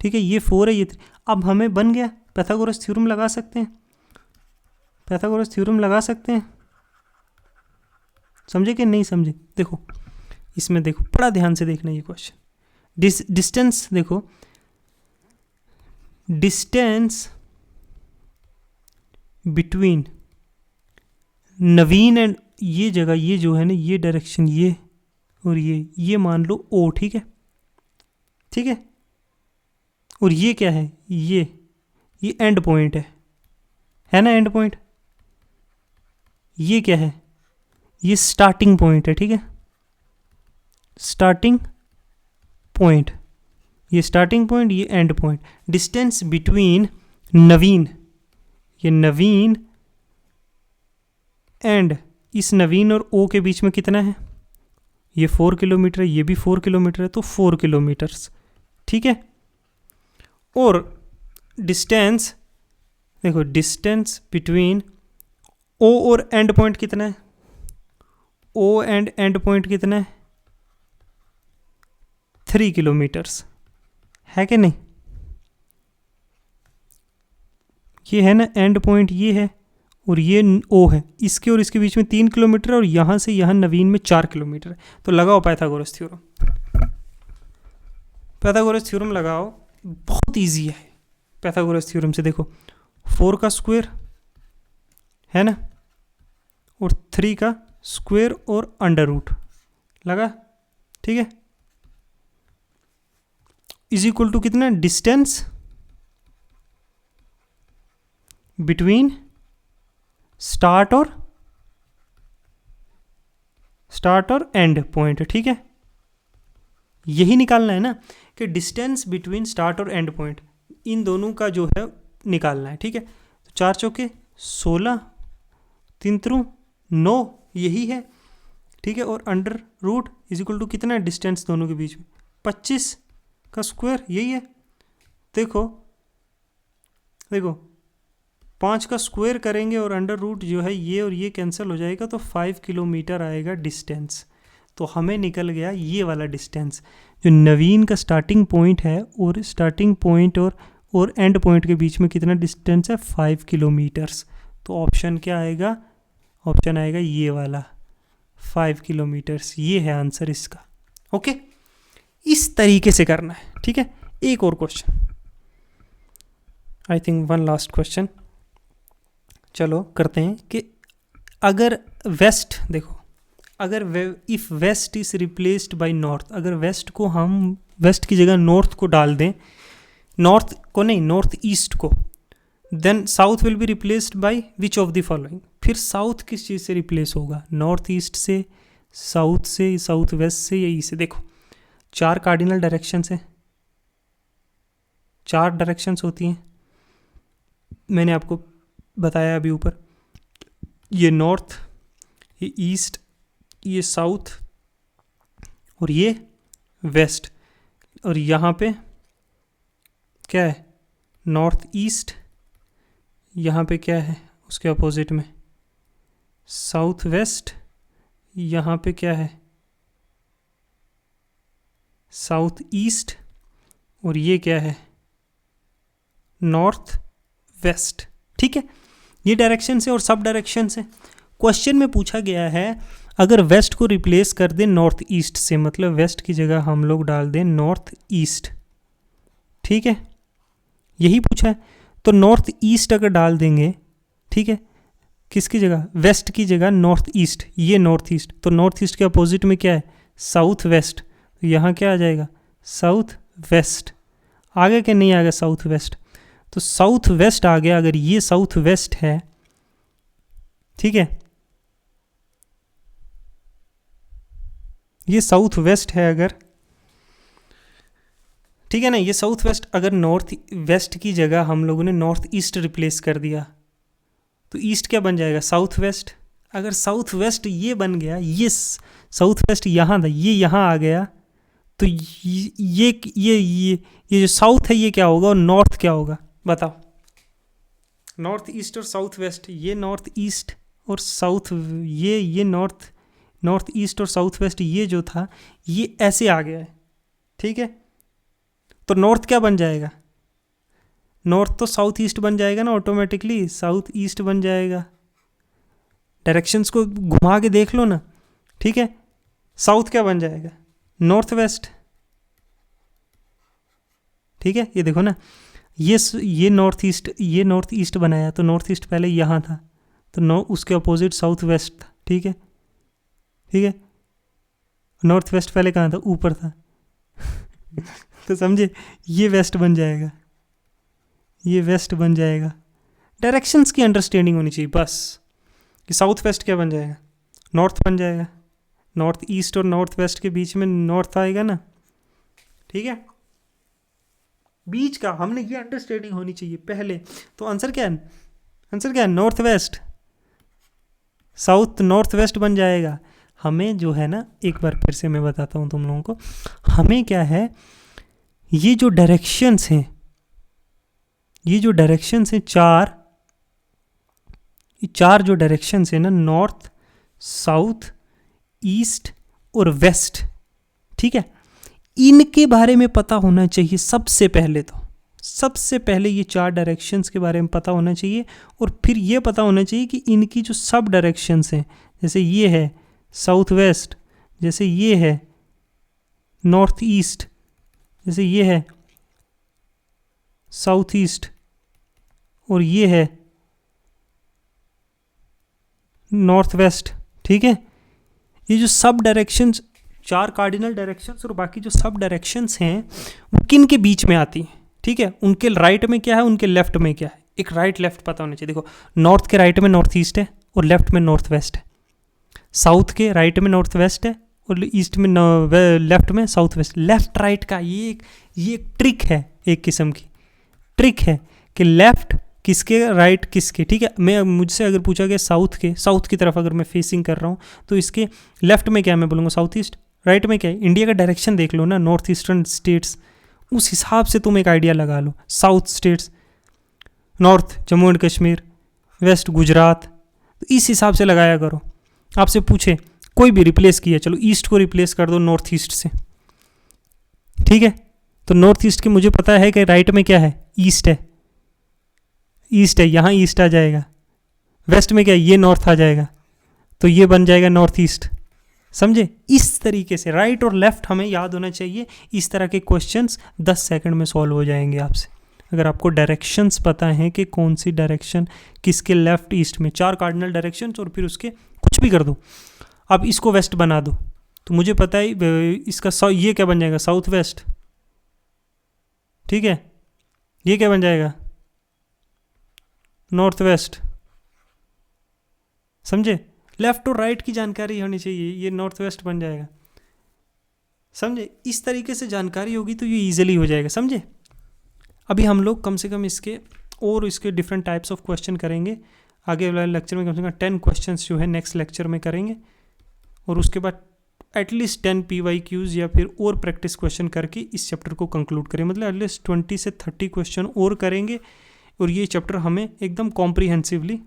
ठीक है, ये 4 है, ये 3। अब हमें बन गया, पाइथागोरस थ्योरम लगा सकते हैं, पाइथागोरस थ्योरम लगा सकते हैं, समझे कि नहीं समझे। देखो इसमें देखो, बड़ा ध्यान से देखना ये क्वेश्चन। डिस्टेंस देखो, डिस्टेंस बिटवीन नवीन एंड ये जगह, ये जो है ना, ये डायरेक्शन, ये और ये मान लो ओ, ठीक है, ठीक है, और ये क्या है, ये एंड पॉइंट है ना, एंड पॉइंट। ये क्या है, ये स्टार्टिंग पॉइंट है, ठीक है, स्टार्टिंग पॉइंट, ये स्टार्टिंग पॉइंट, ये एंड पॉइंट। डिस्टेंस बिटवीन नवीन, ये नवीन एंड इस नवीन और ओ के बीच में कितना है, ये 4 किलोमीटर है, ये भी 4 किलोमीटर है, तो 4 किलोमीटर्स, ठीक है। और डिस्टेंस देखो, डिस्टेंस बिटवीन ओ और एंड पॉइंट कितना है, ओ एंड एंड पॉइंट कितना है 3 किलोमीटर्स, है कि नहीं। ये है ना एंड पॉइंट, ये है और ये ओ है, इसके और इसके बीच में 3 किलोमीटर, और यहाँ से यहाँ नवीन में 4 किलोमीटर है। तो लगाओ पाइथागोरस थ्योरम, पाइथागोरस थ्योरम लगाओ, बहुत इजी है। पाइथागोरस थ्योरम से देखो 4 का स्क्वायर है ना, और 3 का स्क्वायर और अंडर रूट लगा, ठीक है, इज इक्वल टू कितना, डिस्टेंस बिटवीन स्टार्ट और एंड पॉइंट, ठीक है। यही निकालना है ना कि डिस्टेंस बिटवीन स्टार्ट और एंड पॉइंट, इन दोनों का जो है निकालना है, ठीक है। तो 4 चौके 16, 3 त्रू 9, यही है, ठीक है, और under root is equal to कितना है, डिस्टेंस दोनों के बीच में 25 का स्क्वायर, यही है। देखो 5 का स्क्वायर करेंगे और अंडर रूट जो है ये और ये कैंसिल हो जाएगा, तो 5 किलोमीटर आएगा डिस्टेंस। तो हमें निकल गया ये वाला डिस्टेंस, जो नवीन का स्टार्टिंग पॉइंट है और स्टार्टिंग पॉइंट और एंड पॉइंट के बीच में कितना डिस्टेंस है, 5 किलोमीटर्स। तो ऑप्शन क्या आएगा, ऑप्शन आएगा ये वाला 5 किलोमीटर्स, ये है आंसर इसका, ओके। इस तरीके से करना है, ठीक है। एक और question, I think one last question, चलो करते हैं कि अगर वेस्ट, देखो अगर if west is replaced by north, अगर वेस्ट को हम वेस्ट की जगह नॉर्थ को डाल दें, नॉर्थ को नहीं, नॉर्थ ईस्ट को, then south will be replaced by which of the following. फिर साउथ किस चीज़ से रिप्लेस होगा? नॉर्थ ईस्ट से, साउथ से, साउथ वेस्ट से या ई से। देखो 4 कार्डिनल डायरेक्शंस हैं, 4 डायरेक्शंस होती हैं, मैंने आपको बताया अभी ऊपर। ये नॉर्थ, ये ईस्ट, ये साउथ और ये वेस्ट। और यहाँ पे क्या है? North east. यहाँ पे क्या है उसके अपोजिट में? South west. यहाँ पे क्या है? South east. और ये क्या है? North west. ठीक है, ये डायरेक्शन से और सब डायरेक्शन से। क्वेश्चन में पूछा गया है अगर वेस्ट को रिप्लेस कर दें नॉर्थ ईस्ट से, मतलब वेस्ट की जगह हम लोग डाल दें नॉर्थ ईस्ट। ठीक है, यही पूछा है। तो नॉर्थ ईस्ट अगर डाल देंगे, ठीक है, किसकी जगह? वेस्ट की जगह नॉर्थ ईस्ट, ये नॉर्थ ईस्ट। तो नॉर्थ ईस्ट के अपोजिट में क्या है? South west. तो यहाँ क्या आ जाएगा? South west. आगे के नहीं आ गया साउथ वेस्ट, तो साउथ वेस्ट आ गया। अगर ये साउथ वेस्ट है, ठीक है, ये साउथ वेस्ट है अगर, ठीक है ना, ये साउथ वेस्ट। अगर नॉर्थ वेस्ट की जगह हम लोगों ने नॉर्थ ईस्ट रिप्लेस कर दिया तो ईस्ट क्या बन जाएगा? South west. अगर साउथ वेस्ट ये बन गया, ये साउथ वेस्ट यहाँ था, ये यहाँ आ गया, तो ये जो साउथ है ये क्या होगा और नॉर्थ क्या होगा? बताओ। नॉर्थ ईस्ट और साउथ वेस्ट, ये नॉर्थ ईस्ट और साउथ, ये नॉर्थ ईस्ट और साउथ वेस्ट, ये जो था ये ऐसे आ गया है। ठीक है, तो नॉर्थ क्या बन जाएगा? नॉर्थ तो साउथ ईस्ट बन जाएगा ना ऑटोमेटिकली, साउथ ईस्ट बन जाएगा। डायरेक्शंस को घुमा के देख लो ना। ठीक है, साउथ क्या बन जाएगा? North west. ठीक है, ये देखो ना, ये नॉर्थ ईस्ट बनाया, तो नॉर्थ ईस्ट पहले यहाँ था, तो उसके अपोजिट साउथ वेस्ट था। ठीक है, ठीक है, नॉर्थ वेस्ट पहले कहाँ था? ऊपर था। तो समझे, ये वेस्ट बन जाएगा, ये वेस्ट बन जाएगा। डायरेक्शंस की अंडरस्टैंडिंग होनी चाहिए बस, कि साउथ वेस्ट क्या बन जाएगा? नॉर्थ बन जाएगा। नॉर्थ ईस्ट और नॉर्थ वेस्ट के बीच में नॉर्थ आएगा ना। ठीक है, बीच का हमने ये अंडरस्टैंडिंग होनी चाहिए पहले। तो आंसर क्या है? आंसर क्या है? North west. South north west बन जाएगा। हमें जो है ना, एक बार फिर से मैं बताता हूँ तुम लोगों को, हमें क्या है, ये जो डायरेक्शंस हैं, ये जो डायरेक्शंस हैं चार जो डायरेक्शंस हैं ना, नॉर्थ, साउथ, ईस्ट और वेस्ट, ठीक है, इनके बारे में पता होना चाहिए सबसे पहले। तो सबसे पहले ये 4 डायरेक्शंस के बारे में पता होना चाहिए, और फिर ये पता होना चाहिए कि इनकी जो सब डायरेक्शंस हैं, जैसे ये है साउथ वेस्ट, जैसे ये है नॉर्थ ईस्ट, जैसे ये है साउथ ईस्ट, और ये है नॉर्थ वेस्ट। ठीक है, ये जो सब डायरेक्शंस, 4 कार्डिनल डायरेक्शंस और बाकी जो सब डायरेक्शंस हैं वो किन के बीच में आती हैं? ठीक है, उनके राइट में क्या है, उनके लेफ्ट में क्या है। एक राइट लेफ्ट पता होना चाहिए। देखो, नॉर्थ के राइट में नॉर्थ ईस्ट है और लेफ्ट में नॉर्थ वेस्ट है। साउथ के राइट में नॉर्थ वेस्ट है और ईस्ट में लेफ्ट में साउथ वेस्ट। लेफ्ट राइट का ये एक ट्रिक है, एक किस्म की ट्रिक है कि लेफ्ट किसके, राइट किसके। ठीक है, मैं मुझसे अगर पूछा गया साउथ की तरफ अगर मैं फेसिंग कर रहा हूँ तो इसके लेफ्ट में क्या मैं बोलूँगा? South east. राइट में क्या है? इंडिया का डायरेक्शन देख लो ना, नॉर्थ ईस्टर्न स्टेट्स, उस हिसाब से तुम एक आइडिया लगा लो। South states, north Jammu and Kashmir, west Gujarat, तो इस हिसाब से लगाया करो। आपसे पूछे कोई भी रिप्लेस किया, चलो ईस्ट को रिप्लेस कर दो नॉर्थ ईस्ट से। ठीक है, तो नॉर्थ ईस्ट के मुझे पता है कि राइट में क्या है? ईस्ट है, ईस्ट है, यहाँ ईस्ट आ जाएगा। वेस्ट में क्या है? ये नॉर्थ आ जाएगा, तो ये बन जाएगा नॉर्थ ईस्ट। समझे? इस तरीके से राइट और लेफ्ट हमें याद होना चाहिए। इस तरह के क्वेश्चंस 10 सेकंड में सॉल्व हो जाएंगे आपसे, अगर आपको डायरेक्शंस पता है कि कौन सी डायरेक्शन किसके लेफ्ट ईस्ट में। 4 कार्डिनल डायरेक्शंस और फिर उसके कुछ भी कर दो। अब इसको वेस्ट बना दो, तो मुझे पता है इसका ये क्या बन जाएगा, साउथ वेस्ट, ठीक है। ये क्या बन जाएगा, नॉर्थ वेस्ट, समझे। लेफ्ट और राइट की जानकारी होनी चाहिए, ये नॉर्थ वेस्ट बन जाएगा, समझे। इस तरीके से जानकारी होगी तो ये इजीली हो जाएगा, समझे। अभी हम लोग कम से कम इसके और इसके डिफरेंट टाइप्स ऑफ क्वेश्चन करेंगे आगे वाले लेक्चर में। कम से कम 10 क्वेश्चंस जो है नेक्स्ट लेक्चर में करेंगे, और उसके बाद एटलीस्ट 10 PYQs या फिर और प्रैक्टिस क्वेश्चन करके इस चैप्टर को कंक्लूड करें। मतलब एटलीस्ट 20 से 30 क्वेश्चन और करेंगे, और ये चैप्टर हमें एकदम कॉम्प्रीहेंसिवली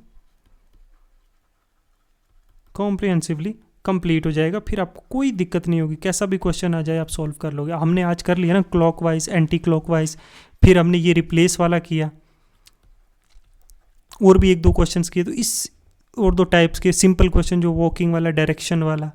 कंप्लीट हो जाएगा। फिर आपको कोई दिक्कत नहीं होगी, कैसा भी क्वेश्चन आ जाए आप सॉल्व कर लोगे। हमने आज कर लिया ना क्लॉकवाइज, एंटी क्लॉकवाइज, फिर हमने ये रिप्लेस वाला किया, और भी 1-2 क्वेश्चंस किए। तो इस और 2 टाइप्स के सिंपल क्वेश्चन जो वॉकिंग वाला, डायरेक्शन वाला,